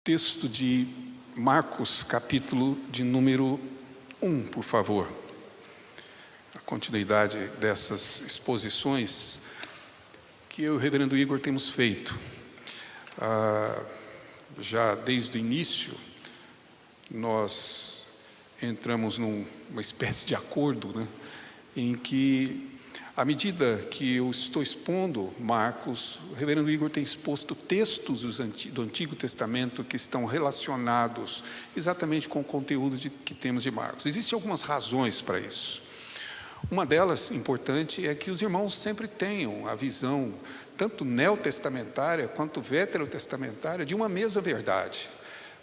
Texto de Marcos, capítulo de número 1, por favor. A continuidade dessas exposições que eu e o reverendo Igor temos feito. Já desde o início, nós entramos numa espécie de acordo, em que, à medida que eu estou expondo Marcos, o reverendo Igor tem exposto textos do Antigo Testamento que estão relacionados exatamente com o conteúdo que temos de Marcos. Existem algumas razões para isso. Uma delas, importante, é que os irmãos sempre tenham a visão, tanto neotestamentária quanto veterotestamentária, de uma mesma verdade.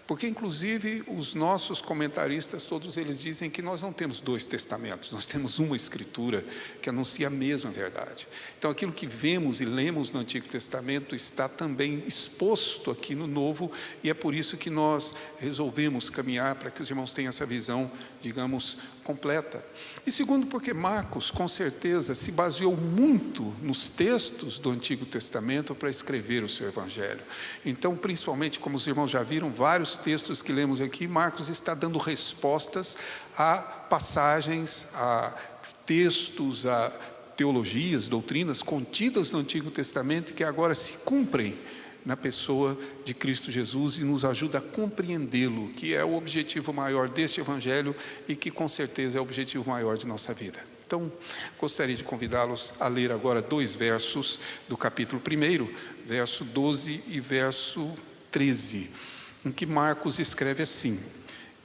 Porque, inclusive, os nossos comentaristas, todos eles dizem que nós não temos dois testamentos, nós temos uma escritura que anuncia a mesma verdade. Então, aquilo que vemos e lemos no Antigo Testamento está também exposto aqui no Novo, e é por isso que nós resolvemos caminhar para que os irmãos tenham essa visão, digamos, completa. E segundo, porque Marcos, com certeza, se baseou muito nos textos do Antigo Testamento para escrever o seu Evangelho. Então, principalmente, como os irmãos já viram, vários textos que lemos aqui, Marcos está dando respostas a passagens, a textos, a teologias, doutrinas contidas no Antigo Testamento que agora se cumprem na pessoa de Cristo Jesus e nos ajuda a compreendê-lo, que é o objetivo maior deste Evangelho e que com certeza é o objetivo maior de nossa vida. Então, gostaria de convidá-los a ler agora 2 versos do capítulo 1, verso 12 e verso 13, em que Marcos escreve assim: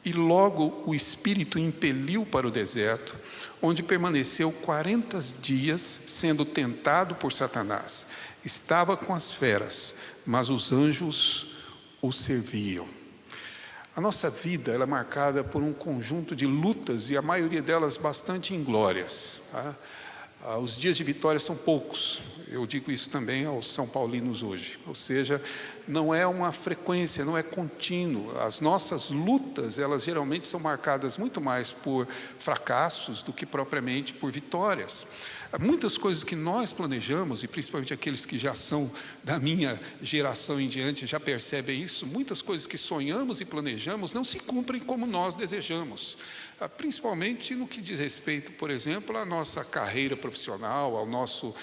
E logo o Espírito impeliu para o deserto, onde permaneceu 40 dias, sendo tentado por Satanás. Estava com as feras, mas os anjos o serviam. A nossa vida ela é marcada por um conjunto de lutas, e a maioria delas bastante inglórias. Os dias de vitória são poucos. Eu digo isso também aos são paulinos hoje. Ou seja, não é uma frequência, não é contínuo. As nossas lutas, elas geralmente são marcadas muito mais por fracassos do que propriamente por vitórias. Muitas coisas que nós planejamos, e principalmente aqueles que já são da minha geração em diante, já percebem isso, muitas coisas que sonhamos e planejamos não se cumprem como nós desejamos. Principalmente no que diz respeito, por exemplo, à nossa carreira profissional, ao nosso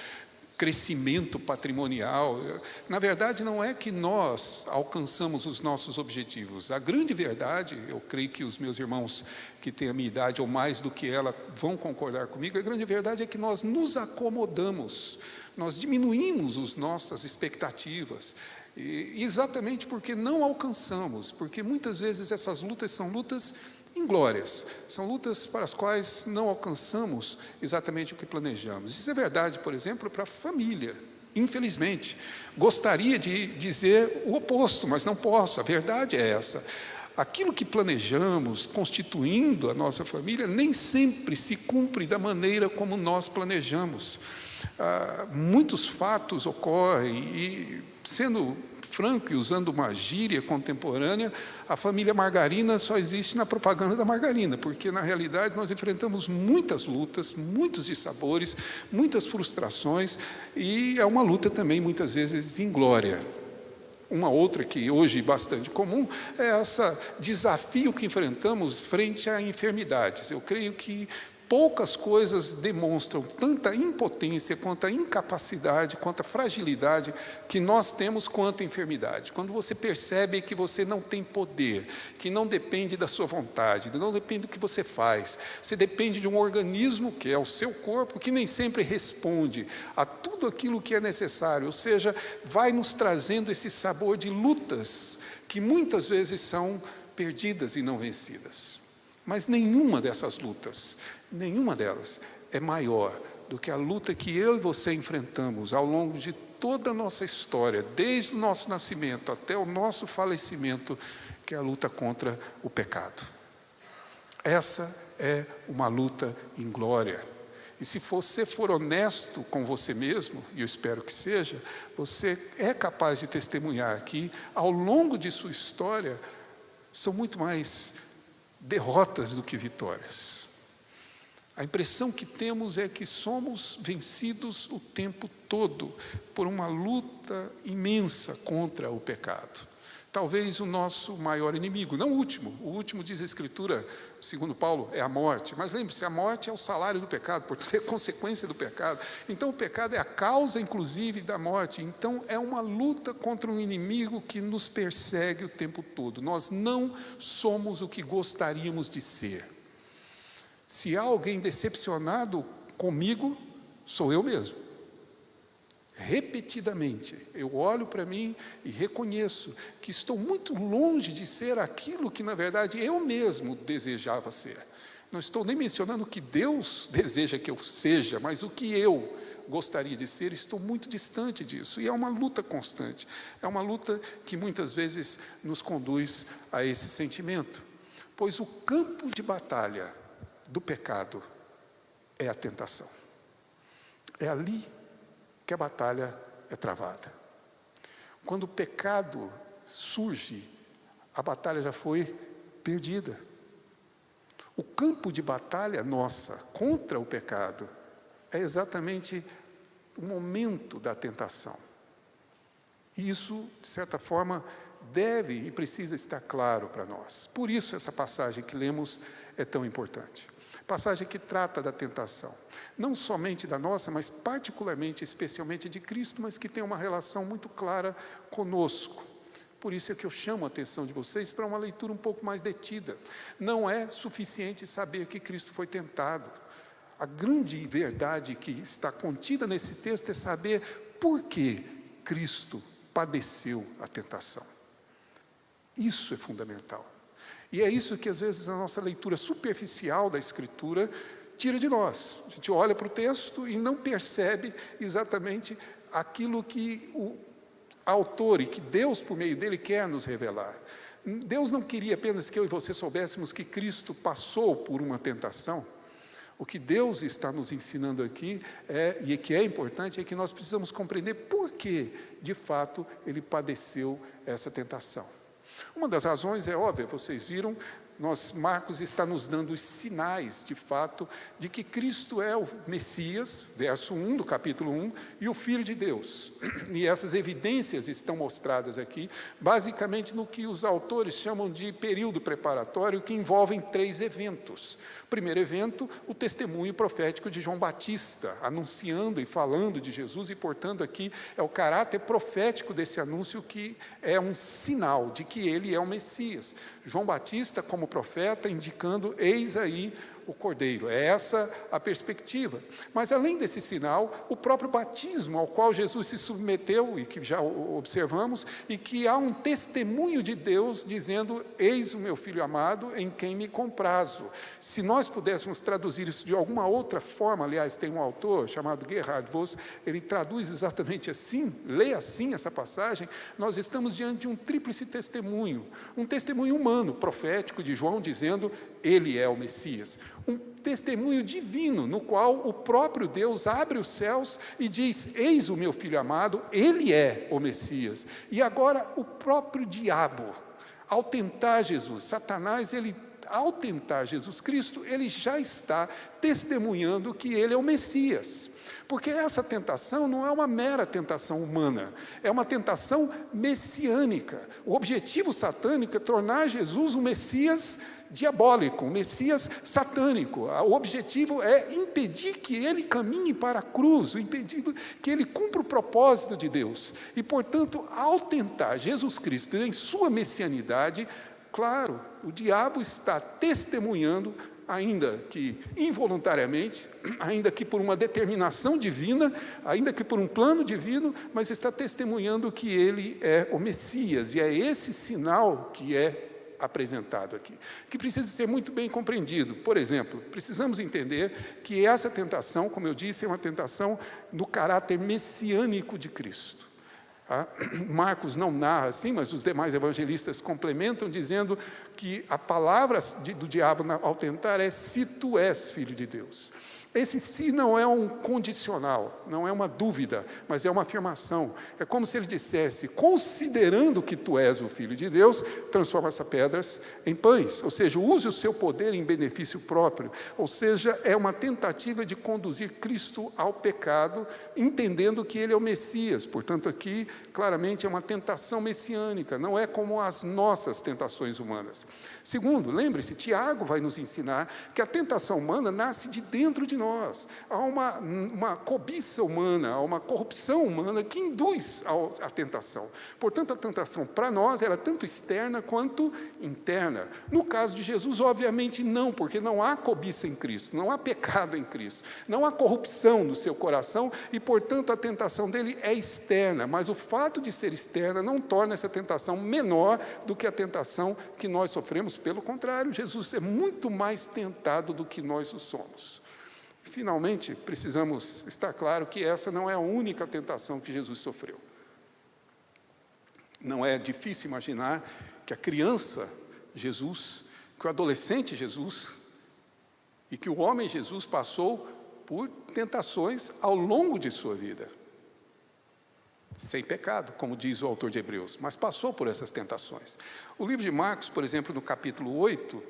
crescimento patrimonial. Na verdade, não é que nós alcançamos os nossos objetivos. A grande verdade, eu creio que os meus irmãos que têm a minha idade ou mais do que ela vão concordar comigo, a grande verdade é que nós nos acomodamos, nós diminuímos as nossas expectativas, exatamente porque não alcançamos, porque muitas vezes essas lutas são lutas inglórias, são lutas para as quais não alcançamos exatamente o que planejamos. Isso é verdade, por exemplo, para a família. Infelizmente, gostaria de dizer o oposto, mas não posso, a verdade é essa. Aquilo que planejamos, constituindo a nossa família, nem sempre se cumpre da maneira como nós planejamos. Muitos fatos ocorrem e, sendo franco e usando uma gíria contemporânea, a família margarina só existe na propaganda da margarina, porque na realidade nós enfrentamos muitas lutas, muitos dissabores, muitas frustrações, e é uma luta também muitas vezes inglória. Uma outra que hoje é bastante comum é esse desafio que enfrentamos frente a enfermidades. Eu creio que poucas coisas demonstram tanta impotência, quanto a incapacidade, quanto a fragilidade que nós temos quanto a enfermidade. Quando você percebe que você não tem poder, que não depende da sua vontade, não depende do que você faz, você depende de um organismo, que é o seu corpo, que nem sempre responde a tudo aquilo que é necessário, ou seja, vai nos trazendo esse sabor de lutas, que muitas vezes são perdidas e não vencidas. Mas nenhuma dessas lutas, nenhuma delas é maior do que a luta que eu e você enfrentamos ao longo de toda a nossa história, desde o nosso nascimento até o nosso falecimento, que é a luta contra o pecado. Essa é uma luta inglória. E se você for honesto com você mesmo, e eu espero que seja, você é capaz de testemunhar que, ao longo de sua história, são muito mais derrotas do que vitórias. A impressão que temos é que somos vencidos o tempo todo por uma luta imensa contra o pecado. talvez o nosso maior inimigo, não o último. O último, diz a Escritura, segundo Paulo, é a morte. Mas lembre-se, a morte é o salário do pecado, portanto é consequência do pecado. Então o pecado é a causa, inclusive, da morte. Então é uma luta contra um inimigo que nos persegue o tempo todo. Nós não somos o que gostaríamos de ser. Se há alguém decepcionado comigo, sou eu mesmo. Repetidamente, eu olho para mim e reconheço que estou muito longe de ser aquilo que, na verdade, eu mesmo desejava ser. Não estou nem mencionando o que Deus deseja que eu seja, mas o que eu gostaria de ser, estou muito distante disso. E é uma luta constante. É uma luta que muitas vezes nos conduz a esse sentimento. Pois o campo de batalha do pecado é a tentação. É ali que a batalha é travada. Quando o pecado surge, a batalha já foi perdida. O campo de batalha nossa contra o pecado é exatamente o momento da tentação. E isso, de certa forma, deve e precisa estar claro para nós. Por isso essa passagem que lemos é tão importante. Passagem que trata da tentação, não somente da nossa, mas particularmente, especialmente de Cristo, mas que tem uma relação muito clara conosco. Por isso é que eu chamo a atenção de vocês para uma leitura um pouco mais detida. Não é suficiente saber que Cristo foi tentado. A grande verdade que está contida nesse texto é saber por que Cristo padeceu a tentação. Isso é fundamental. E é isso que às vezes a nossa leitura superficial da Escritura tira de nós. A gente olha para o texto e não percebe exatamente aquilo que o autor e que Deus, por meio dele, quer nos revelar. Deus não queria apenas que eu e você soubéssemos que Cristo passou por uma tentação. O que Deus está nos ensinando aqui, e que é importante, é que nós precisamos compreender por que, de fato, ele padeceu essa tentação. Uma das razões é óbvia, vocês viram, Marcos está nos dando os sinais, de fato, de que Cristo é o Messias, verso 1 do capítulo 1, e o Filho de Deus. E essas evidências estão mostradas aqui, basicamente no que os autores chamam de período preparatório, que envolvem 3 eventos. O primeiro evento, o testemunho profético de João Batista, anunciando e falando de Jesus, e, portanto, aqui é o caráter profético desse anúncio que é um sinal de que ele é o Messias. João Batista, como profeta, indicando, eis aí o Cordeiro. É essa a perspectiva. Mas, além desse sinal, o próprio batismo ao qual Jesus se submeteu, e que já observamos, e que há um testemunho de Deus dizendo, eis o meu Filho amado, em quem me comprazo. Se nós pudéssemos traduzir isso de alguma outra forma, aliás, tem um autor chamado Gerhard Voss, ele traduz exatamente assim, lê assim essa passagem, nós estamos diante de um tríplice testemunho, um testemunho humano, profético de João, dizendo, ele é o Messias. Um testemunho divino, no qual o próprio Deus abre os céus e diz, eis o meu Filho amado, ele é o Messias. E agora o próprio diabo, ao tentar Jesus, Satanás, ao tentar Jesus Cristo, ele já está testemunhando que ele é o Messias. Porque essa tentação não é uma mera tentação humana, é uma tentação messiânica. O objetivo satânico é tornar Jesus um Messias diabólico, um Messias satânico. O objetivo é impedir que ele caminhe para a cruz, impedir que ele cumpra o propósito de Deus. E, portanto, ao tentar Jesus Cristo em sua messianidade, claro, o diabo está testemunhando, ainda que involuntariamente, ainda que por uma determinação divina, ainda que por um plano divino, mas está testemunhando que ele é o Messias, e é esse sinal que é apresentado aqui, que precisa ser muito bem compreendido. Por exemplo, precisamos entender que essa tentação, como eu disse, é uma tentação no caráter messiânico de Cristo. Marcos não narra assim, mas os demais evangelistas complementam, dizendo que a palavra do diabo ao tentar é, se tu és filho de Deus. Esse se não é um condicional, não é uma dúvida, mas é uma afirmação. É como se ele dissesse, considerando que tu és o Filho de Deus, transforma essas pedras em pães. Ou seja, use o seu poder em benefício próprio. Ou seja, é uma tentativa de conduzir Cristo ao pecado, entendendo que ele é o Messias. Portanto, aqui claramente é uma tentação messiânica, não é como as nossas tentações humanas. Segundo, lembre-se, Tiago vai nos ensinar que a tentação humana nasce de dentro de nós. Há uma cobiça humana, há uma corrupção humana que induz a tentação. Portanto, a tentação para nós era tanto externa quanto interna. No caso de Jesus, obviamente não, porque não há cobiça em Cristo, não há pecado em Cristo, não há corrupção no seu coração e, portanto, a tentação dele é externa. Mas o fato de ser externa não torna essa tentação menor do que a tentação que nós sofremos. Pelo contrário, Jesus é muito mais tentado do que nós o somos. Finalmente, precisamos estar claro que essa não é a única tentação que Jesus sofreu. Não é difícil imaginar que a criança Jesus, que o adolescente Jesus e que o homem Jesus passou por tentações ao longo de sua vida. Sem pecado, como diz o autor de Hebreus, mas passou por essas tentações. O livro de Marcos, por exemplo, no capítulo 8,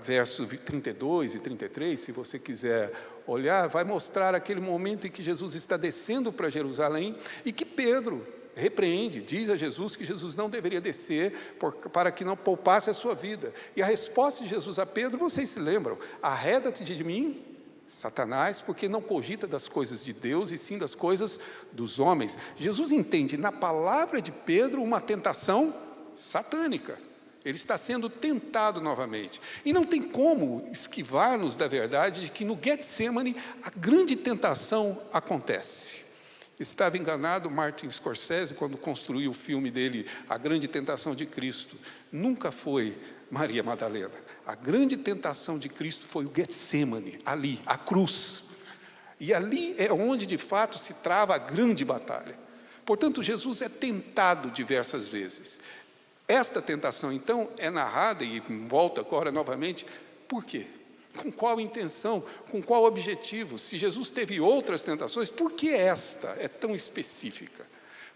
versos 32 e 33, se você quiser olhar, vai mostrar aquele momento em que Jesus está descendo para Jerusalém e que Pedro repreende, diz a Jesus que Jesus não deveria descer para que não poupasse a sua vida. E a resposta de Jesus a Pedro, vocês se lembram: arreda-te de mim, Satanás, porque não cogita das coisas de Deus e sim das coisas dos homens. Jesus entende na palavra de Pedro uma tentação satânica. Ele está sendo tentado novamente. E não tem como esquivar-nos da verdade de que no Getsemane a grande tentação acontece. Estava enganado Martin Scorsese quando construiu o filme dele, A Grande Tentação de Cristo. Nunca foi Maria Madalena. A grande tentação de Cristo foi o Getsemane, ali, a cruz. E ali é onde, de fato, se trava a grande batalha. Portanto, Jesus é tentado diversas vezes. Esta tentação, então, é narrada, e volto agora novamente, por quê? Com qual intenção? Com qual objetivo? Se Jesus teve outras tentações, por que esta é tão específica?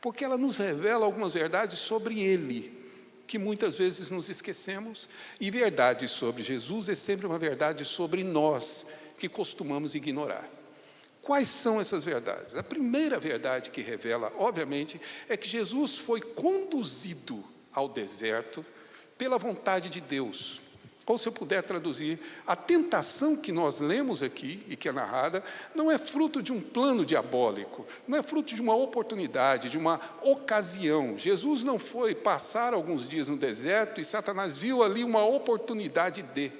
Porque ela nos revela algumas verdades sobre Ele, que muitas vezes nos esquecemos, e verdade sobre Jesus é sempre uma verdade sobre nós, que costumamos ignorar. Quais são essas verdades? A primeira verdade que revela, obviamente, é que Jesus foi conduzido ao deserto pela vontade de Deus. Ou, se eu puder traduzir, a tentação que nós lemos aqui, e que é narrada, não é fruto de um plano diabólico, não é fruto de uma oportunidade, de uma ocasião. Jesus não foi passar alguns dias no deserto e Satanás viu ali uma oportunidade de.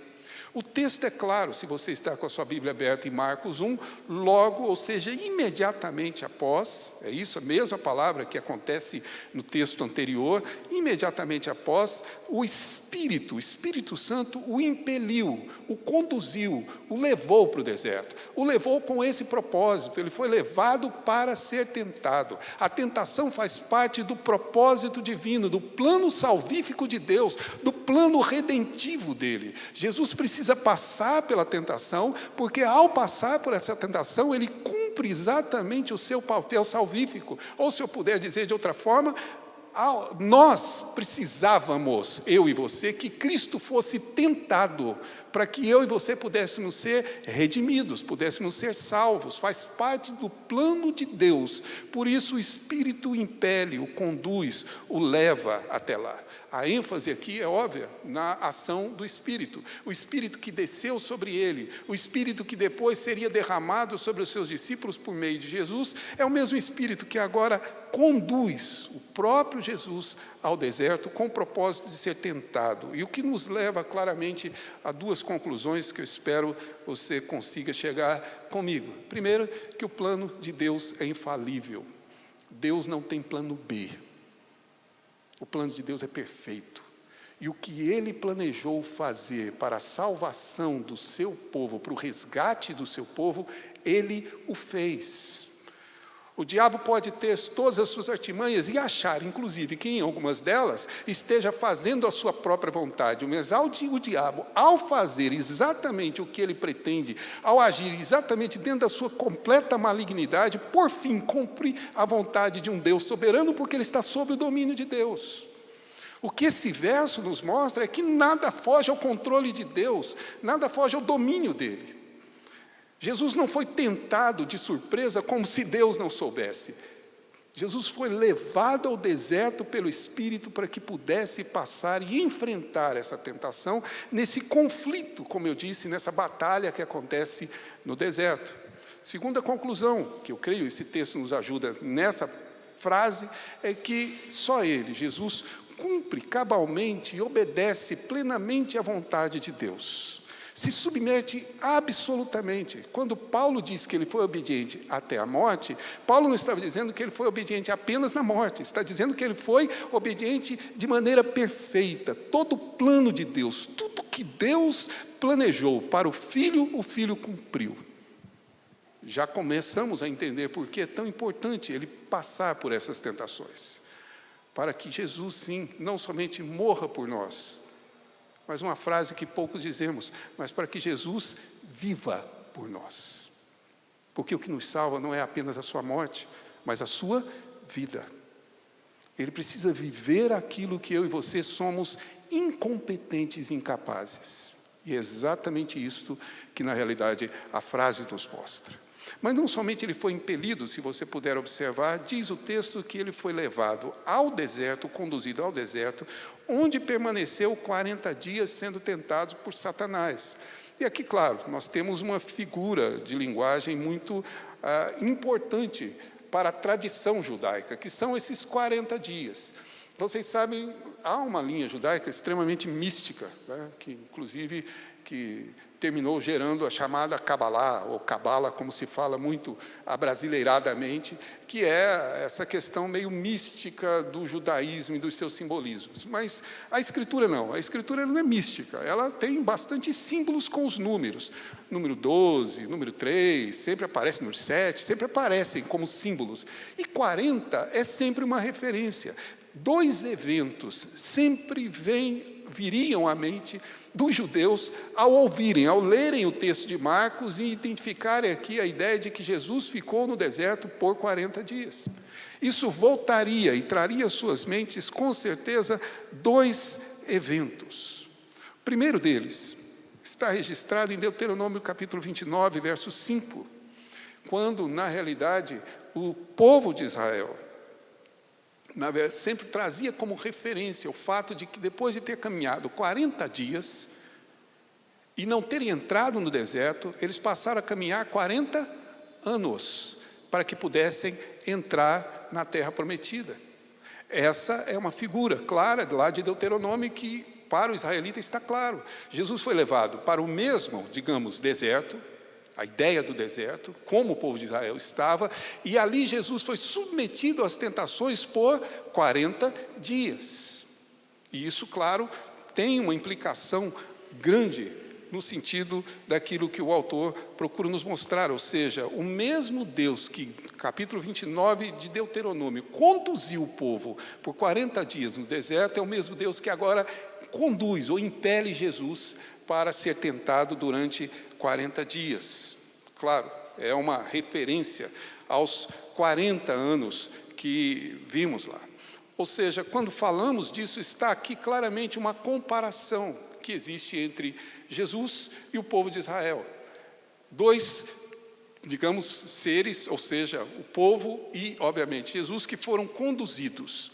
O texto é claro, se você está com a sua Bíblia aberta em Marcos 1, logo, ou seja, imediatamente após, é isso, a mesma palavra que acontece no texto anterior, imediatamente após, o Espírito Santo o impeliu, o conduziu, o levou para o deserto, o levou com esse propósito, ele foi levado para ser tentado. A tentação faz parte do propósito divino, do plano salvífico de Deus, do plano redentivo dele. Jesus precisa passar pela tentação, porque ao passar por essa tentação, ele cumpre exatamente o seu papel salvífico. Ou, se eu puder dizer de outra forma, nós precisávamos, eu e você, que Cristo fosse tentado, para que eu e você pudéssemos ser redimidos, pudéssemos ser salvos. Faz parte do plano de Deus. Por isso o Espírito impele, o conduz, o leva até lá. A ênfase aqui é óbvia na ação do Espírito. O Espírito que desceu sobre ele, o Espírito que depois seria derramado sobre os seus discípulos por meio de Jesus, é o mesmo Espírito que agora conduz o próprio Jesus ao deserto com o propósito de ser tentado. E o que nos leva claramente a duas conclusões que eu espero você consiga chegar comigo. Primeiro, que o plano de Deus é infalível. Deus não tem plano B. O plano de Deus é perfeito. E o que Ele planejou fazer para a salvação do seu povo, para o resgate do seu povo, Ele o fez. O diabo pode ter todas as suas artimanhas e achar, inclusive, que em algumas delas esteja fazendo a sua própria vontade. Mas o diabo, ao fazer exatamente o que ele pretende, ao agir exatamente dentro da sua completa malignidade, por fim, cumpre a vontade de um Deus soberano, porque ele está sob o domínio de Deus. O que esse verso nos mostra é que nada foge ao controle de Deus, nada foge ao domínio dele. Jesus não foi tentado de surpresa como se Deus não soubesse. Jesus foi levado ao deserto pelo Espírito para que pudesse passar e enfrentar essa tentação, nesse conflito, como eu disse, nessa batalha que acontece no deserto. Segunda conclusão, que eu creio esse texto nos ajuda nessa frase, é que só Ele, Jesus, cumpre cabalmente e obedece plenamente à vontade de Deus. Se submete absolutamente. Quando Paulo diz que ele foi obediente até a morte, Paulo não estava dizendo que ele foi obediente apenas na morte, está dizendo que ele foi obediente de maneira perfeita. Todo o plano de Deus, tudo que Deus planejou para o Filho cumpriu. Já começamos a entender por que é tão importante ele passar por essas tentações, para que Jesus, sim, não somente morra por nós, mas uma frase que poucos dizemos, mas para que Jesus viva por nós. Porque o que nos salva não é apenas a sua morte, mas a sua vida. Ele precisa viver aquilo que eu e você somos incompetentes e incapazes. E é exatamente isto que, na realidade, a frase nos mostra. Mas não somente ele foi impelido, se você puder observar, diz o texto que ele foi levado ao deserto, conduzido ao deserto, onde permaneceu 40 dias sendo tentado por Satanás. E aqui, claro, nós temos uma figura de linguagem muito importante para a tradição judaica, que são esses 40 dias. Vocês sabem, há uma linha judaica extremamente mística, né, que inclusive que terminou gerando a chamada Cabalá, ou Cabala, como se fala muito abrasileiradamente, que é essa questão meio mística do judaísmo e dos seus simbolismos. Mas a Escritura não, a Escritura não é mística, ela tem bastante símbolos com os números. Número 12, número 3, sempre aparece número 7, sempre aparecem como símbolos. E 40 é sempre uma referência. Dois eventos sempre viriam à mente dos judeus ao ouvirem, ao lerem o texto de Marcos e identificarem aqui a ideia de que Jesus ficou no deserto por 40 dias. Isso voltaria e traria às suas mentes, com certeza, dois eventos. O primeiro deles está registrado em Deuteronômio capítulo 29, verso 5, quando, na realidade, o povo de Israel sempre trazia como referência o fato de que depois de ter caminhado 40 dias e não terem entrado no deserto, eles passaram a caminhar 40 anos para que pudessem entrar na terra prometida. Essa é uma figura clara lá de Deuteronômio que para o israelita está claro. Jesus foi levado para o mesmo, digamos, deserto, a ideia do deserto, como o povo de Israel estava, e ali Jesus foi submetido às tentações por 40 dias. E isso, claro, tem uma implicação grande no sentido daquilo que o autor procura nos mostrar, ou seja, o mesmo Deus que, capítulo 29 de Deuteronômio, conduziu o povo por 40 dias no deserto, é o mesmo Deus que agora conduz ou impele Jesus para ser tentado durante 40 dias. Claro, é uma referência aos 40 anos que vimos lá. Ou seja, quando falamos disso, está aqui claramente uma comparação que existe entre Jesus e o povo de Israel. Dois, digamos, seres, ou seja, o povo e, obviamente, Jesus, que foram conduzidos,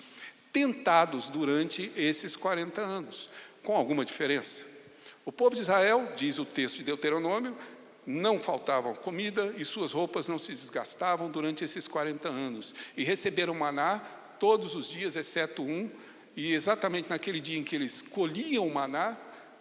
tentados durante esses 40 anos, com alguma diferença. O povo de Israel, diz o texto de Deuteronômio, não faltavam comida e suas roupas não se desgastavam durante esses 40 anos. E receberam maná todos os dias, exceto um, e exatamente naquele dia em que eles colhiam o maná,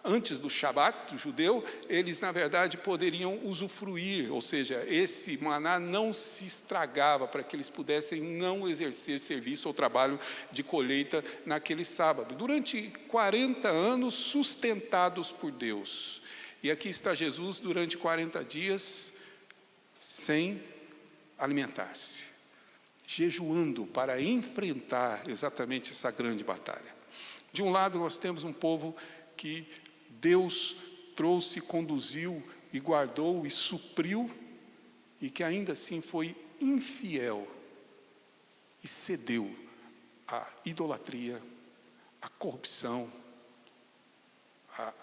antes do Shabat, do judeu, eles, na verdade, poderiam usufruir, ou seja, esse maná não se estragava para que eles pudessem não exercer serviço ou trabalho de colheita naquele sábado. Durante 40 anos, sustentados por Deus. E aqui está Jesus durante 40 dias, sem alimentar-se, jejuando para enfrentar exatamente essa grande batalha. De um lado, nós temos um povo que Deus trouxe, conduziu e guardou e supriu, e que ainda assim foi infiel e cedeu à idolatria, à corrupção, a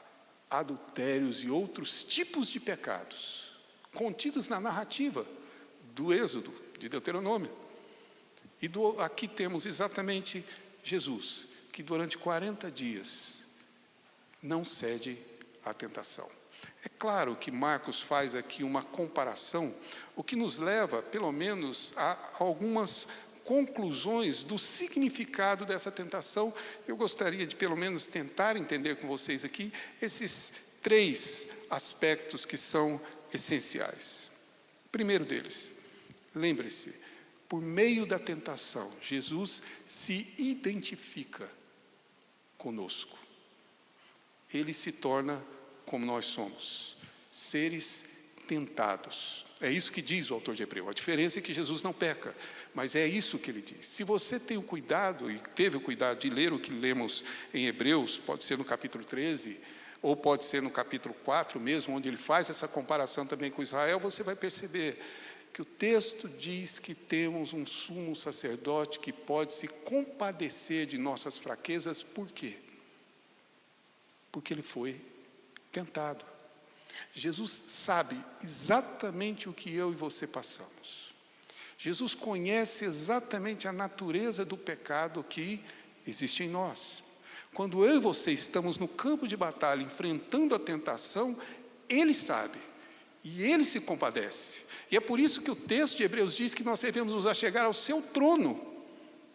adultérios e outros tipos de pecados contidos na narrativa do Êxodo, de Deuteronômio. Aqui temos exatamente Jesus, que durante 40 dias não cede à tentação. É claro que Marcos faz aqui uma comparação, o que nos leva, pelo menos, a algumas conclusões do significado dessa tentação. Eu gostaria de, pelo menos, tentar entender com vocês aqui esses 3 aspectos que são essenciais. Primeiro deles, lembre-se, por meio da tentação, Jesus se identifica conosco. Ele se torna como nós somos, seres tentados. É isso que diz o autor de Hebreus. A diferença é que Jesus não peca, mas é isso que ele diz. Se você tem o cuidado, e teve o cuidado de ler o que lemos em Hebreus, pode ser no capítulo 13, ou pode ser no capítulo 4 mesmo, onde ele faz essa comparação também com Israel, você vai perceber que o texto diz que temos um sumo sacerdote que pode se compadecer de nossas fraquezas. Por quê? Porque ele foi tentado. Jesus sabe exatamente o que eu e você passamos. Jesus conhece exatamente a natureza do pecado que existe em nós. Quando eu e você estamos no campo de batalha, enfrentando a tentação, Ele sabe, e Ele se compadece. E é por isso que o texto de Hebreus diz que nós devemos nos achegar ao seu trono,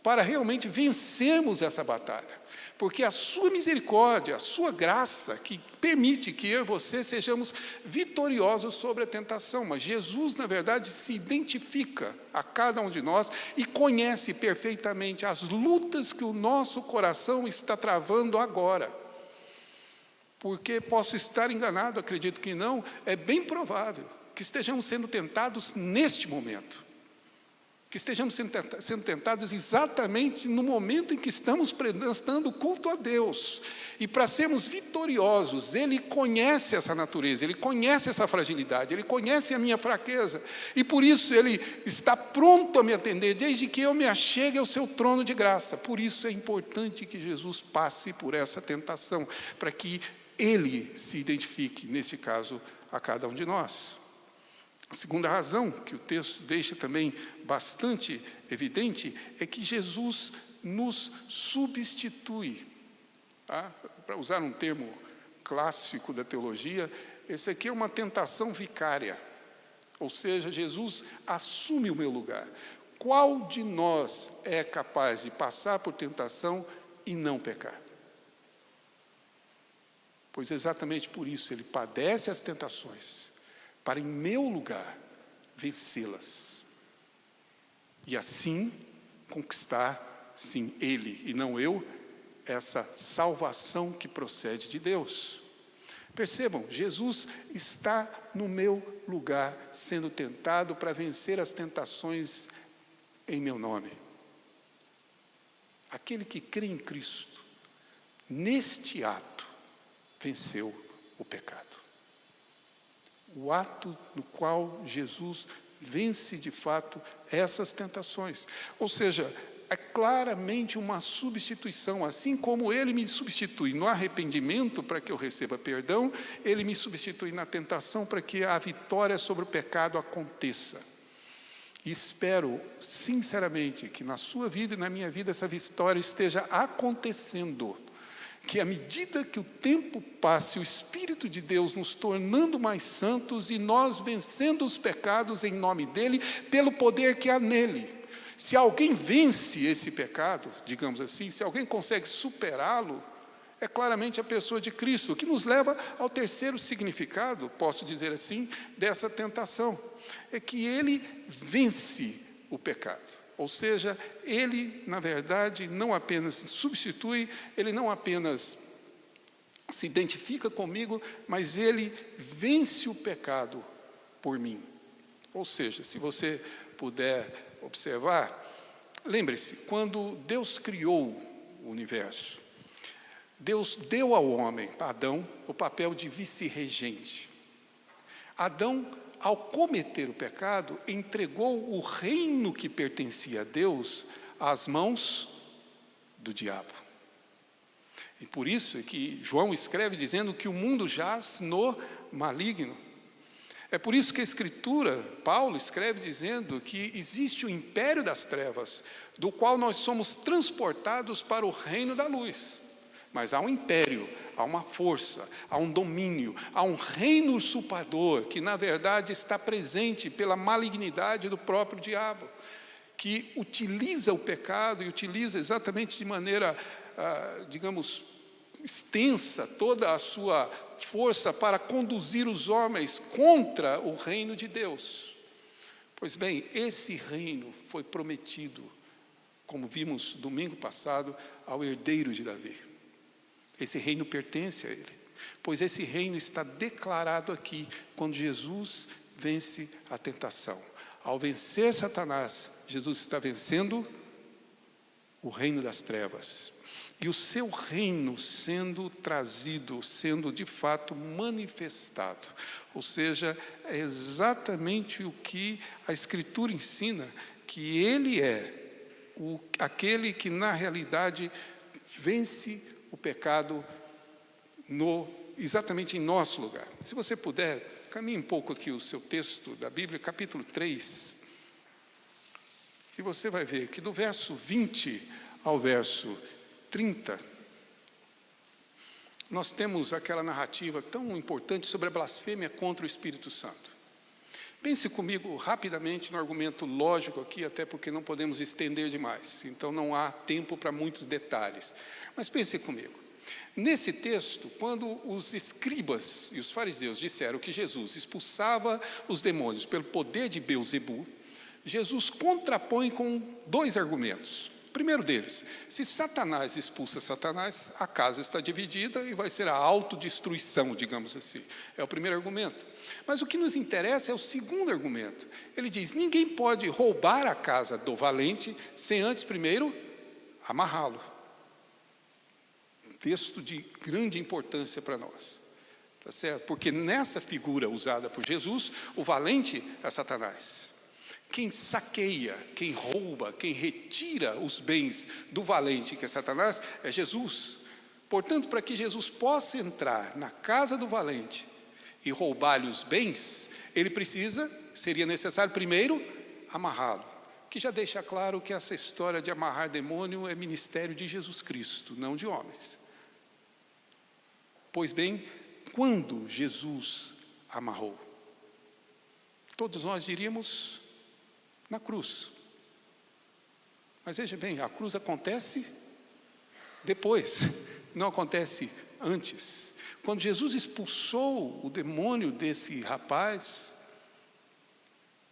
para realmente vencermos essa batalha. Porque a sua misericórdia, a sua graça, que permite que eu e você sejamos vitoriosos sobre a tentação. Mas Jesus, na verdade, se identifica a cada um de nós e conhece perfeitamente as lutas que o nosso coração está travando agora. Porque posso estar enganado, acredito que não, é bem provável que estejamos sendo tentados neste momento. Que estejamos sendo tentados exatamente no momento em que estamos prestando culto a Deus. E para sermos vitoriosos, Ele conhece essa natureza, Ele conhece essa fragilidade, Ele conhece a minha fraqueza. E por isso Ele está pronto a me atender, desde que eu me achegue ao seu trono de graça. Por isso é importante que Jesus passe por essa tentação, para que Ele se identifique, nesse caso, a cada um de nós. A segunda razão, que o texto deixa também bastante evidente, é que Jesus nos substitui. Para usar um termo clássico da teologia, esse aqui é uma tentação vicária. Ou seja, Jesus assume o meu lugar. Qual de nós é capaz de passar por tentação e não pecar? Pois exatamente por isso Ele padece as tentações, para em meu lugar vencê-las. E assim conquistar, sim, Ele e não eu, essa salvação que procede de Deus. Percebam, Jesus está no meu lugar, sendo tentado para vencer as tentações em meu nome. Aquele que crê em Cristo, neste ato, venceu o pecado. O ato no qual Jesus vence de fato essas tentações. Ou seja, é claramente uma substituição. Assim como Ele me substitui no arrependimento para que eu receba perdão, Ele me substitui na tentação para que a vitória sobre o pecado aconteça. E espero sinceramente que na sua vida e na minha vida essa vitória esteja acontecendo. Que à medida que o tempo passe, o Espírito de Deus nos tornando mais santos e nós vencendo os pecados em nome dEle, pelo poder que há nele. Se alguém vence esse pecado, digamos assim, se alguém consegue superá-lo, é claramente a pessoa de Cristo, o que nos leva ao terceiro significado, posso dizer assim, dessa tentação. É que Ele vence o pecado. Ou seja, Ele, na verdade, não apenas substitui, Ele não apenas se identifica comigo, mas Ele vence o pecado por mim. Ou seja, se você puder observar, lembre-se, quando Deus criou o universo, Deus deu ao homem, Adão, o papel de vice-regente. Adão, ao cometer o pecado, entregou o reino que pertencia a Deus às mãos do diabo. E por isso é que João escreve dizendo que o mundo jaz no maligno. É por isso que a Escritura, Paulo escreve dizendo que existe o império das trevas, do qual nós somos transportados para o reino da luz. Mas há um império, há uma força, há um domínio, há um reino usurpador, que na verdade está presente pela malignidade do próprio diabo, que utiliza o pecado e utiliza exatamente de maneira, digamos, extensa toda a sua força para conduzir os homens contra o reino de Deus. Pois bem, esse reino foi prometido, como vimos domingo passado, ao herdeiro de Davi. Esse reino pertence a ele, pois esse reino está declarado aqui, quando Jesus vence a tentação. Ao vencer Satanás, Jesus está vencendo o reino das trevas. E o seu reino sendo trazido, sendo de fato manifestado. Ou seja, é exatamente o que a Escritura ensina, que ele é aquele que na realidade vence o pecado exatamente em nosso lugar. Se você puder, caminhe um pouco aqui o seu texto da Bíblia, capítulo 3, e você vai ver que do verso 20 ao verso 30, nós temos aquela narrativa tão importante sobre a blasfêmia contra o Espírito Santo. Pense comigo rapidamente no argumento lógico aqui, até porque não podemos estender demais, então não há tempo para muitos detalhes. Mas pense comigo. Nesse texto, quando os escribas e os fariseus disseram que Jesus expulsava os demônios pelo poder de Beelzebu, Jesus contrapõe com dois argumentos. O primeiro deles, se Satanás expulsa Satanás, a casa está dividida e vai ser a autodestruição, digamos assim. É o primeiro argumento. Mas o que nos interessa é o segundo argumento. Ele diz, ninguém pode roubar a casa do valente sem antes primeiro amarrá-lo. Texto de grande importância para nós. Tá certo? Porque nessa figura usada por Jesus, o valente é Satanás. Quem saqueia, quem rouba, quem retira os bens do valente, que é Satanás, é Jesus. Portanto, para que Jesus possa entrar na casa do valente e roubar-lhe os bens, seria necessário primeiro amarrá-lo. Que já deixa claro que essa história de amarrar demônio é ministério de Jesus Cristo, não de homens. Pois bem, quando Jesus amarrou? Todos nós diríamos na cruz. Mas veja bem, a cruz acontece depois, não acontece antes. Quando Jesus expulsou o demônio desse rapaz,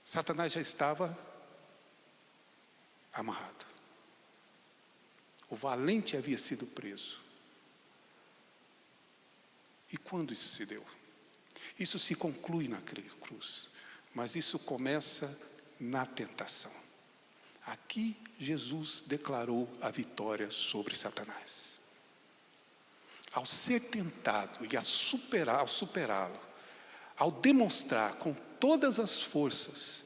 Satanás já estava amarrado. O valente havia sido preso. E quando isso se deu? Isso se conclui na cruz, mas isso começa na tentação. Aqui Jesus declarou a vitória sobre Satanás. Ao ser tentado e ao superá-lo, ao demonstrar com todas as forças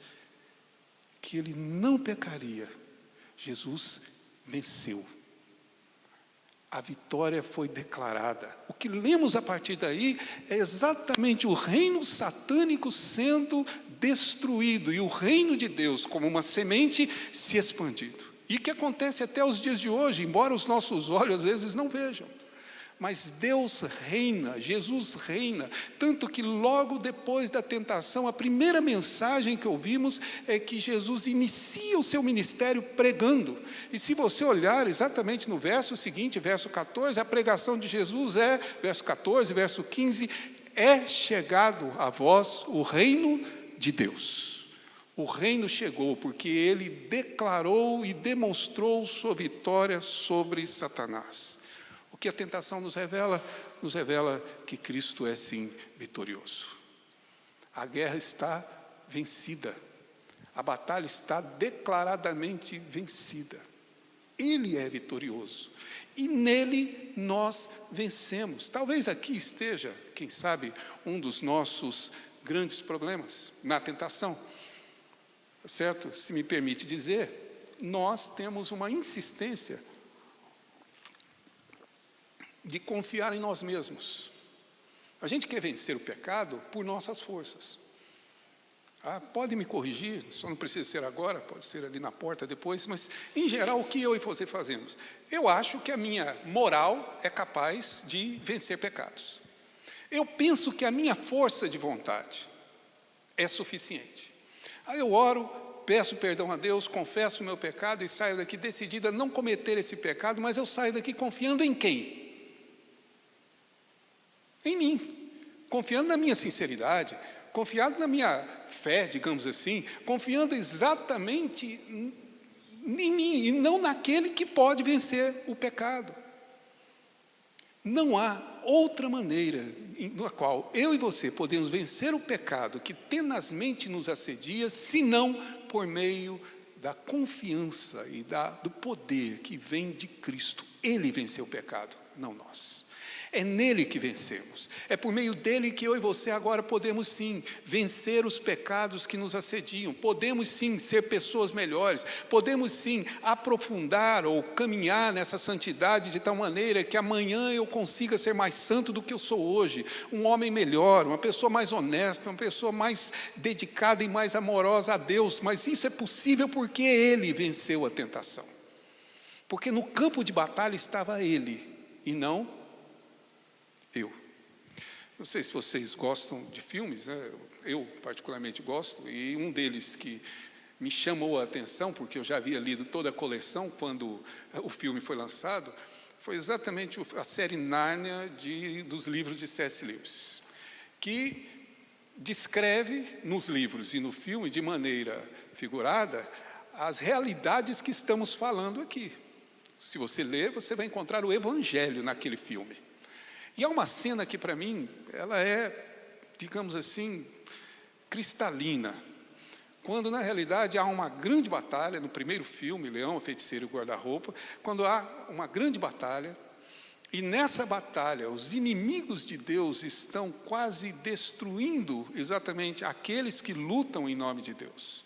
que ele não pecaria, Jesus venceu. A vitória foi declarada. O que lemos a partir daí é exatamente o reino satânico sendo destruído e o reino de Deus, como uma semente, se expandindo. E que acontece até os dias de hoje, embora os nossos olhos às vezes não vejam. Mas Deus reina, Jesus reina, tanto que logo depois da tentação, a primeira mensagem que ouvimos é que Jesus inicia o seu ministério pregando. E se você olhar exatamente no verso seguinte, verso 14, a pregação de Jesus é, verso 14, verso 15, é chegado a vós o reino de Deus. O reino chegou porque ele declarou e demonstrou sua vitória sobre Satanás. O que a tentação nos revela? Nos revela que Cristo é sim vitorioso. A guerra está vencida. A batalha está declaradamente vencida. Ele é vitorioso. E nele nós vencemos. Talvez aqui esteja, quem sabe, um dos nossos grandes problemas na tentação. Certo? Se me permite dizer, nós temos uma insistência de confiar em nós mesmos. A gente quer vencer o pecado por nossas forças. Pode me corrigir, só não precisa ser agora, pode ser ali na porta depois, mas em geral o que eu e você fazemos? Eu acho que a minha moral é capaz de vencer pecados. Eu penso que a minha força de vontade é suficiente. Aí eu oro, peço perdão a Deus, confesso o meu pecado e saio daqui decidido a não cometer esse pecado, mas eu saio daqui confiando em quem? Em mim, confiando na minha sinceridade, confiando na minha fé, digamos assim, confiando exatamente em mim e não naquele que pode vencer o pecado. Não há outra maneira na qual eu e você podemos vencer o pecado que tenazmente nos assedia, senão por meio da confiança e do poder que vem de Cristo. Ele venceu o pecado, não nós. É nele que vencemos. É por meio dele que eu e você agora podemos sim vencer os pecados que nos assediam. Podemos sim ser pessoas melhores. Podemos sim aprofundar ou caminhar nessa santidade de tal maneira que amanhã eu consiga ser mais santo do que eu sou hoje. Um homem melhor, uma pessoa mais honesta, uma pessoa mais dedicada e mais amorosa a Deus. Mas isso é possível porque ele venceu a tentação. Porque no campo de batalha estava ele e não eu. Não sei se vocês gostam de filmes, né? Eu particularmente gosto, e um deles que me chamou a atenção, porque eu já havia lido toda a coleção quando o filme foi lançado, foi exatamente a série Nárnia dos livros de C.S. Lewis, que descreve nos livros e no filme, de maneira figurada, as realidades que estamos falando aqui. Se você ler, você vai encontrar o Evangelho naquele filme. E há uma cena que, para mim, ela é, digamos assim, cristalina. Quando, na realidade, há uma grande batalha, no primeiro filme, Leão, a Feiticeira e o Guarda-Roupa, quando há uma grande batalha, e nessa batalha, os inimigos de Deus estão quase destruindo exatamente aqueles que lutam em nome de Deus.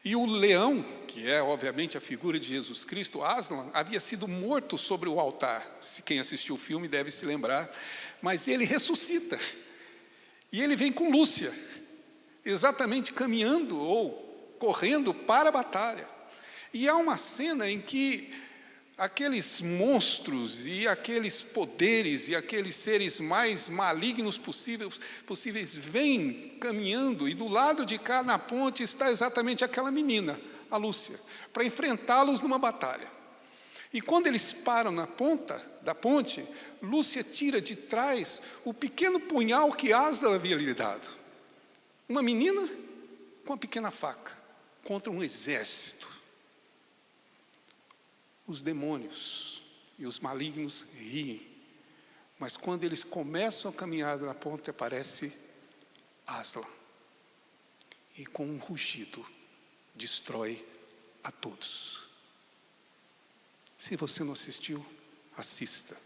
E o leão, que é obviamente a figura de Jesus Cristo, Aslan, havia sido morto sobre o altar. Se quem assistiu o filme deve se lembrar. Mas ele ressuscita. E ele vem com Lúcia, exatamente caminhando ou correndo para a batalha. E há uma cena em que aqueles monstros e aqueles poderes e aqueles seres mais malignos possíveis vêm caminhando, e do lado de cá na ponte está exatamente aquela menina, a Lúcia, para enfrentá-los numa batalha. E quando eles param na ponta da ponte, Lúcia tira de trás o pequeno punhal que Aslan havia lhe dado. Uma menina com uma pequena faca contra um exército. Os demônios e os malignos riem, mas quando eles começam a caminhada na ponte, aparece Aslan, e com um rugido destrói a todos. Se você não assistiu, assista.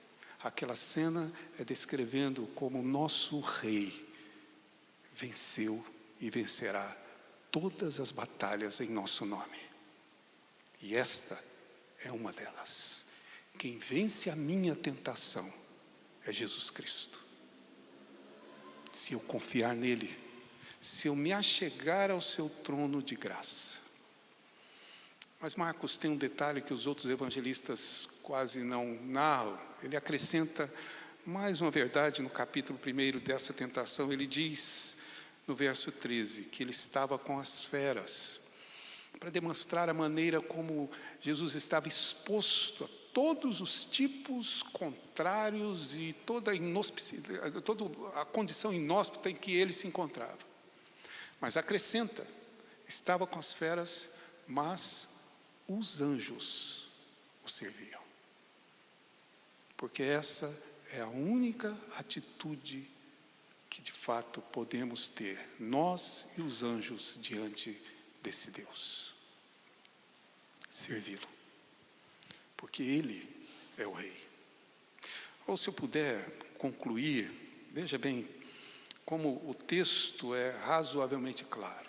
Aquela cena é descrevendo como o nosso rei venceu e vencerá todas as batalhas em nosso nome. E esta é uma delas. Quem vence a minha tentação é Jesus Cristo. Se eu confiar nele, se eu me achegar ao seu trono de graça. Mas Marcos tem um detalhe que os outros evangelistas quase não narram. Ele acrescenta mais uma verdade no capítulo 1 dessa tentação. Ele diz, no verso 13, que ele estava com as feras, para demonstrar a maneira como Jesus estava exposto a todos os tipos contrários e toda a condição inóspita em que ele se encontrava. Mas acrescenta, estava com as feras, mas os anjos o serviam. Porque essa é a única atitude que de fato podemos ter, nós e os anjos, diante desse Deus. Servi-lo. Porque Ele é o Rei. Ou se eu puder concluir, veja bem, como o texto é razoavelmente claro.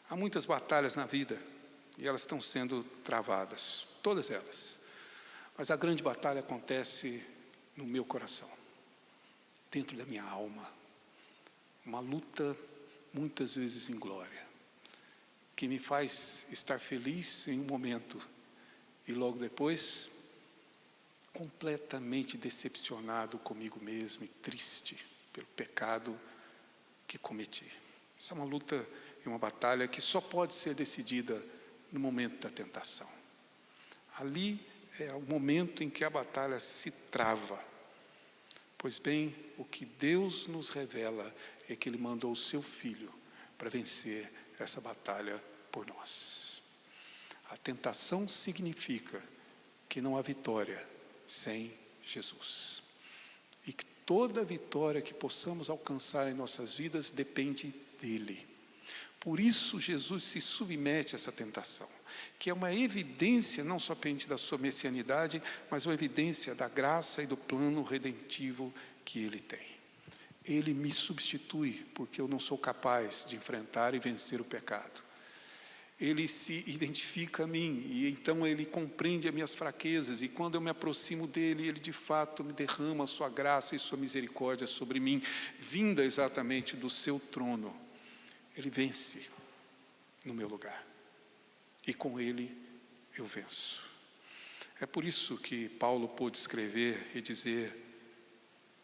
Há muitas batalhas na vida, e elas estão sendo travadas, todas elas. Mas a grande batalha acontece no meu coração, dentro da minha alma. Uma luta muitas vezes em glória, que me faz estar feliz em um momento e logo depois completamente decepcionado comigo mesmo e triste pelo pecado que cometi. Essa é uma luta e uma batalha que só pode ser decidida no momento da tentação. Ali é o momento em que a batalha se trava. Pois bem, o que Deus nos revela é que Ele mandou o seu Filho para vencer essa batalha por nós. A tentação significa que não há vitória sem Jesus. E que toda vitória que possamos alcançar em nossas vidas depende dEle. Por isso Jesus se submete a essa tentação, que é uma evidência não somente da sua messianidade, mas uma evidência da graça e do plano redentivo que Ele tem. Ele me substitui, porque eu não sou capaz de enfrentar e vencer o pecado. Ele se identifica a mim, e então Ele compreende as minhas fraquezas, e quando eu me aproximo dEle, Ele de fato me derrama a sua graça e sua misericórdia sobre mim, vinda exatamente do seu trono. Ele vence no meu lugar, e com Ele eu venço. É por isso que Paulo pôde escrever e dizer: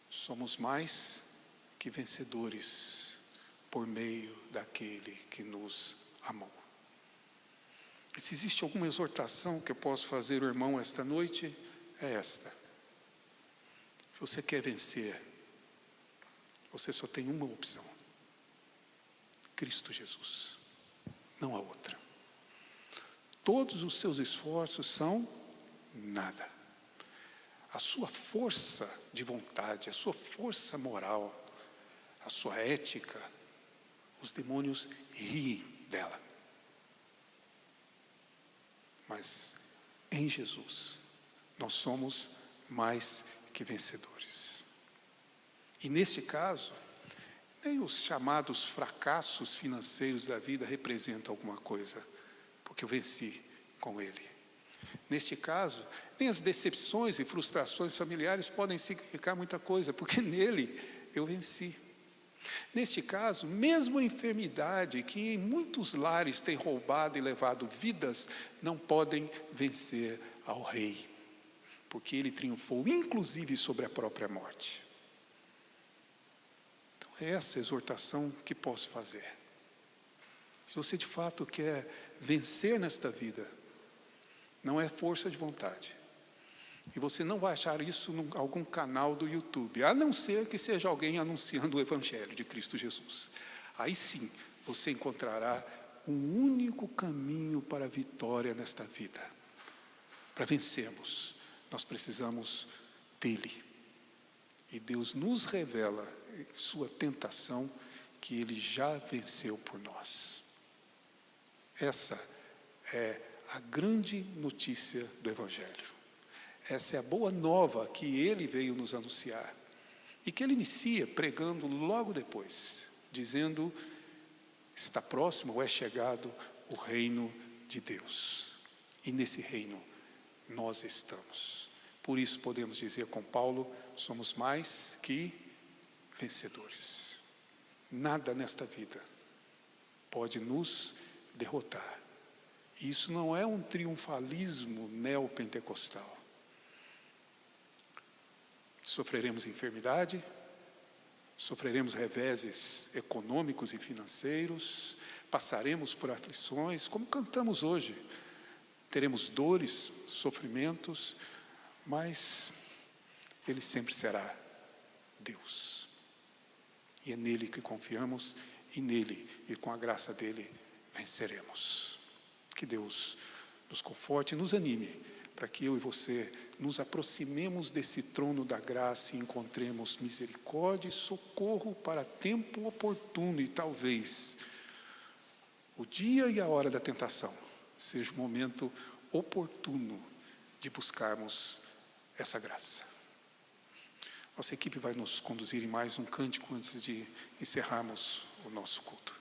somos mais que vencedores por meio daquele que nos amou. E se existe alguma exortação que eu posso fazer ao irmão esta noite, é esta: se você quer vencer, você só tem uma opção: Cristo Jesus, não há outra. Todos os seus esforços são nada. A sua força de vontade, a sua força moral, a sua ética, os demônios riem dela. Mas em Jesus, nós somos mais que vencedores. E neste caso, nem os chamados fracassos financeiros da vida representam alguma coisa, porque eu venci com Ele. Neste caso, nem as decepções e frustrações familiares podem significar muita coisa, porque nele eu venci. Neste caso, mesmo a enfermidade, que em muitos lares tem roubado e levado vidas, não podem vencer ao Rei, porque Ele triunfou, inclusive, sobre a própria morte. Então, é essa exortação que posso fazer. Se você de fato quer vencer nesta vida, não é força de vontade. E você não vai achar isso em algum canal do YouTube, a não ser que seja alguém anunciando o Evangelho de Cristo Jesus. Aí sim, você encontrará um único caminho para a vitória nesta vida. Para vencermos, nós precisamos dEle. E Deus nos revela em sua tentação que Ele já venceu por nós. Essa é a grande notícia do Evangelho. Essa é a boa nova que Ele veio nos anunciar. E que Ele inicia pregando logo depois, dizendo: está próximo ou é chegado o reino de Deus. E nesse reino nós estamos. Por isso podemos dizer com Paulo: somos mais que vencedores. Nada nesta vida pode nos derrotar. Isso não é um triunfalismo neopentecostal. Sofreremos enfermidade, sofreremos reveses econômicos e financeiros, passaremos por aflições, como cantamos hoje. Teremos dores, sofrimentos, mas Ele sempre será Deus. E é nele que confiamos, e nele e com a graça dele venceremos. Que Deus nos conforte e nos anime, para que eu e você nos aproximemos desse trono da graça e encontremos misericórdia e socorro para tempo oportuno, e talvez o dia e a hora da tentação seja o momento oportuno de buscarmos essa graça. Nossa equipe vai nos conduzir em mais um cântico antes de encerrarmos o nosso culto.